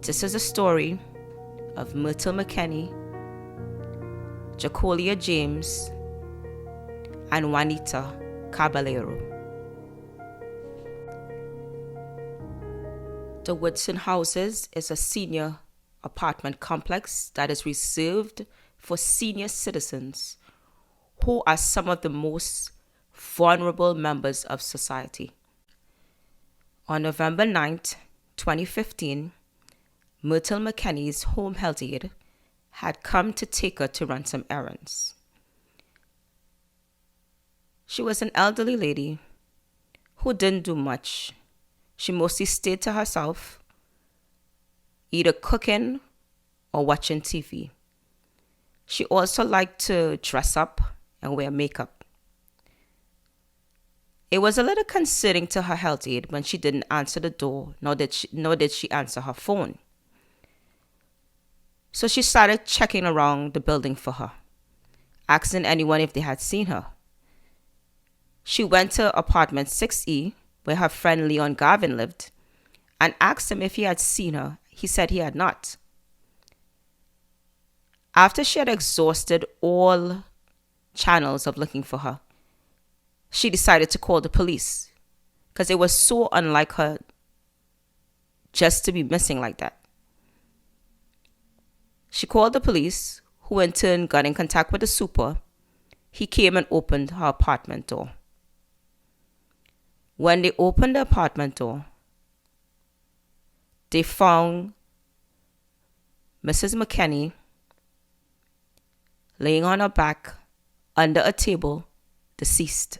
This is a story of Myrtle Mckinney, Jacolia James, and Juanita Caballero. The Woodson Houses is a senior apartment complex that is reserved for senior citizens who are some of the most vulnerable members of society. On November 9th, 2015, Myrtle Mckinney's home health aide had come to take her to run some errands. She was an elderly lady who didn't do much. She mostly stayed to herself, either cooking or watching TV. She also liked to dress up and wear makeup. It was a little concerning to her health aide when she didn't answer the door, nor did she answer her phone. So she started checking around the building for her, asking anyone if they had seen her. She went to apartment 6E, where her friend Gavin lived, and asked him if he had seen her. He said he had not. After she had exhausted all channels of looking for her, she decided to call the police because it was so unlike her just to be missing like that. She called the police, who in turn got in contact with the super. He came and opened her apartment door. When they opened the apartment door, they found Mrs. Mckinney laying on her back under a table, deceased.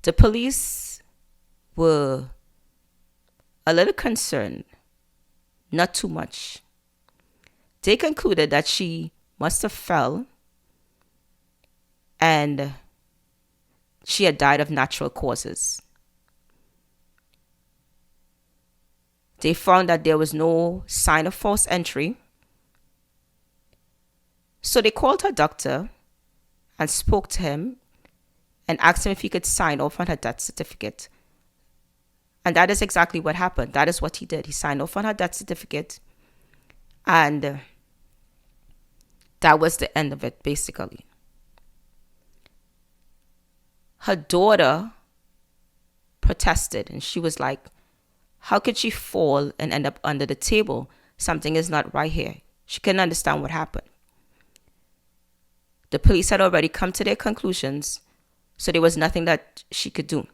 The police were a little concerned, not too much. They concluded that she must have fell and she had died of natural causes. They found that there was no sign of forced entry. So they called her doctor and spoke to him and asked him if he could sign off on her death certificate. And that is exactly what happened. That is what he did. He signed off on her death certificate. And that was the end of it, basically. Her daughter protested, and she was like, how could she fall and end up under the table? Something is not right here. She couldn't understand what happened. The police had already come to their conclusions, so there was nothing that she could do.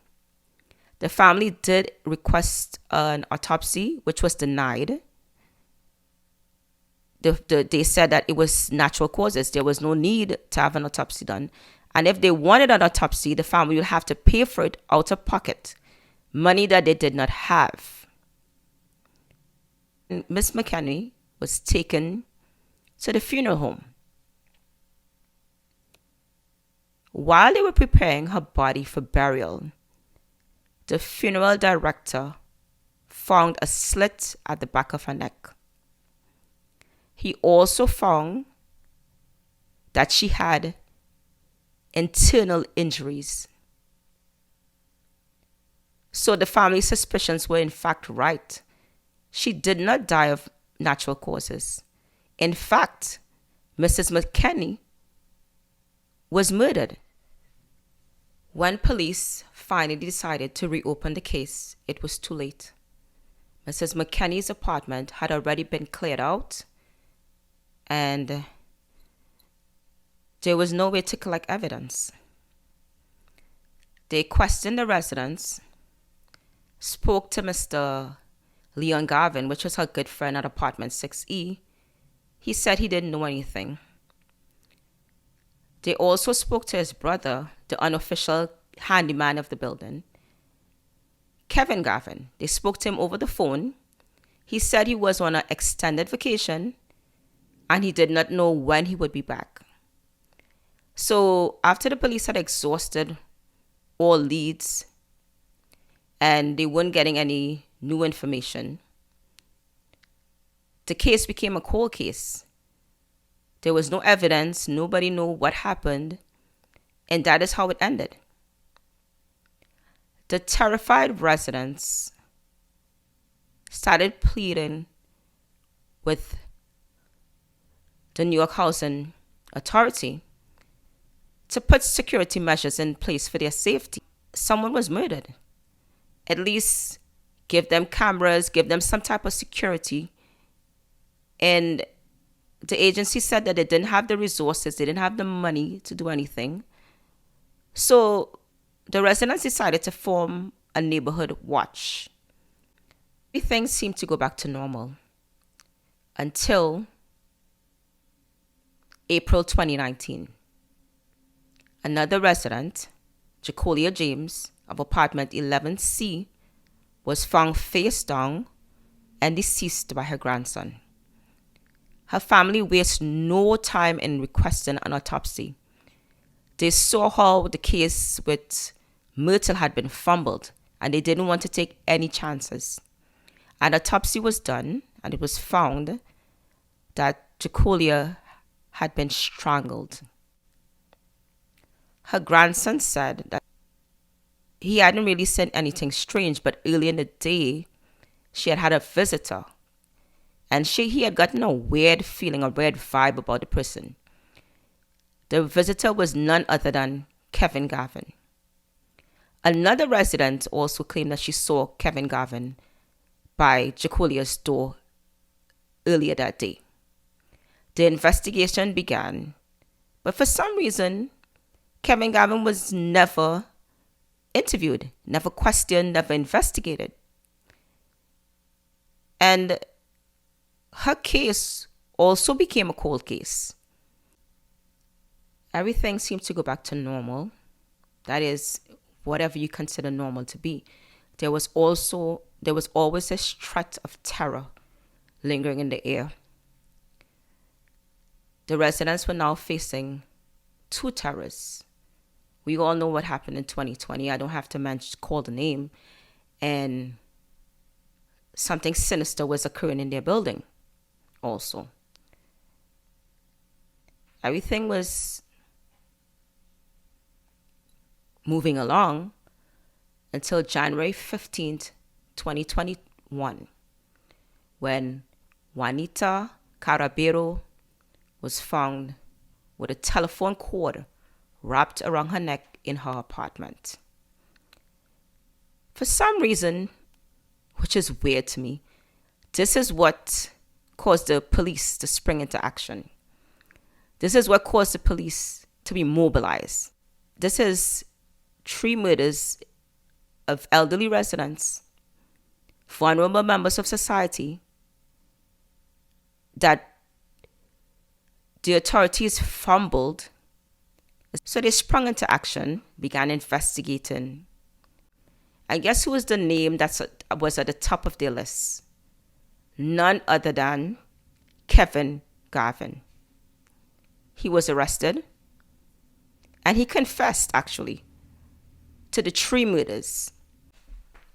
The family did request an autopsy, which was denied. They said that it was natural causes. There was no need to have an autopsy done. And if they wanted an autopsy, the family would have to pay for it out of pocket, money that they did not have. Miss Mckinney was taken to the funeral home. While they were preparing her body for burial, the funeral director found a slit at the back of her neck. He also found that she had internal injuries. So the family's suspicions were in fact right. She did not die of natural causes. In fact, Mrs. Mckinney was murdered. When police finally decided to reopen the case, it was too late. Mrs. Mckinney's apartment had already been cleared out, and there was no way to collect evidence. They questioned the residents, spoke to Mr. Gavin, which was her good friend at apartment 6E. He said he didn't know anything. They also spoke to his brother, the unofficial handyman of the building, Kevin Gavin. They spoke to him over the phone. He said he was on an extended vacation and he did not know when he would be back. So after the police had exhausted all leads and they weren't getting any new information, the case became a cold case. There was no evidence. Nobody knew what happened. And that is how it ended. The terrified residents started pleading with the New York Housing Authority to put security measures in place for their safety. Someone was murdered. At least give them cameras, give them some type of security. And the agency said that they didn't have the resources, they didn't have the money to do anything. So the residents decided to form a neighborhood watch. Everything seemed to go back to normal until April 2019. Another resident, Jacolia James, of apartment 11C, was found face down and deceased by her grandson. Her family wasted no time in requesting an autopsy. They saw how the case with Myrtle had been fumbled, and they didn't want to take any chances. An autopsy was done, and it was found that Jacolia had been strangled. Her grandson said that he hadn't really seen anything strange, but early in the day, she had had a visitor, and he had gotten a weird feeling, a weird vibe about the person. The visitor was none other than Kevin Gavin. Another resident also claimed that she saw Kevin Gavin by Jacolia's door earlier that day. The investigation began, but for some reason, Kevin Gavin was never interviewed, never questioned, never investigated. And her case also became a cold case. Everything seemed to go back to normal. That is, whatever you consider normal to be. There was always this threat of terror lingering in the air. The residents were now facing two terrorists. We all know what happened in 2020. I don't have to call the name. And something sinister was occurring in their building also. Everything was moving along until January 15th, 2021, when Juanita Caballero was found with a telephone cord wrapped around her neck in her apartment. For some reason, which is weird to me, this is what caused the police to spring into action. This is what caused the police to be mobilized. This is 3 murders of elderly residents, vulnerable members of society, that the authorities fumbled. So they sprung into action, began investigating. And guess who was the name that was at the top of their list? None other than Kevin Gavin. He was arrested, and he confessed, actually, to the 3 murders.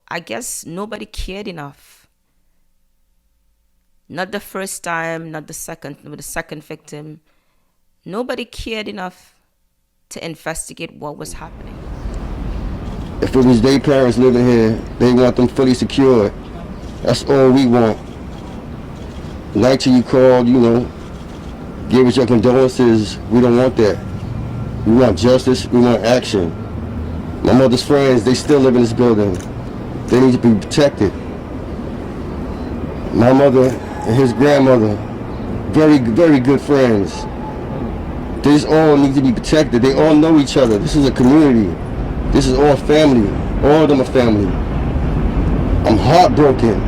I guess nobody cared enough. Not the first time, not the second victim. Nobody cared enough to investigate what was happening. If it was their parents living here, they want them fully secured. That's all we want. Night till you called, give us your condolences. We don't want that. We want justice. We want action. My mother's friends, they still live in this building. They need to be protected. My mother and his grandmother, very, very good friends. They just all need to be protected. They all know each other. This is a community. This is all family. All of them are family. I'm heartbroken.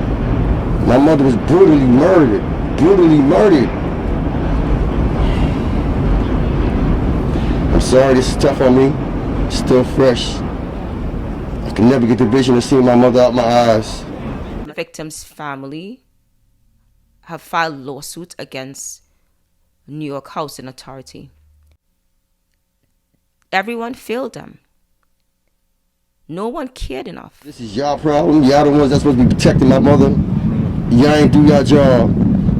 My mother was brutally murdered. Brutally murdered. I'm sorry, this is tough on me. Still fresh. I can never get the vision of seeing my mother out my eyes. The victim's family have filed lawsuit against New York Housing Authority. Everyone failed them. No one cared enough. This is y'all problem. Y'all the ones that's supposed to be protecting my mother. Y'all ain't do your job.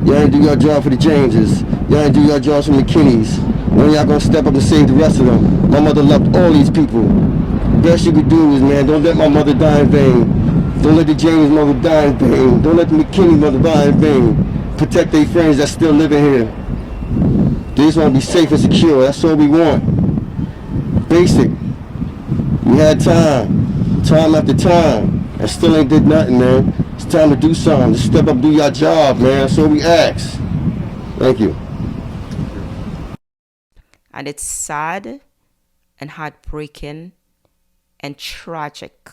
Y'all ain't do your job for the Jameses. Y'all ain't do your jobs for the McKinneys. When y'all gonna step up and save the rest of them? My mother loved all these people. Best you could do is, man, don't let my mother die in vain. Don't let the James mother die in vain. Don't let the McKinney mother die in vain. Protect their friends that's still living here. They just want to be safe and secure. That's all we want. Basic. We had time after time, and still ain't did nothing, man. It's time to do something. Just step up, do your job, man. That's all we ask. Thank you. And it's sad and heartbreaking and tragic.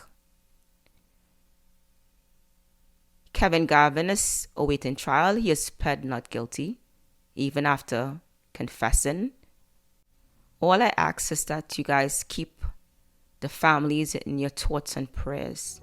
Kevin Gavin is awaiting trial. He is pled not guilty, even after confessing. All I ask is that you guys keep the families in your thoughts and prayers.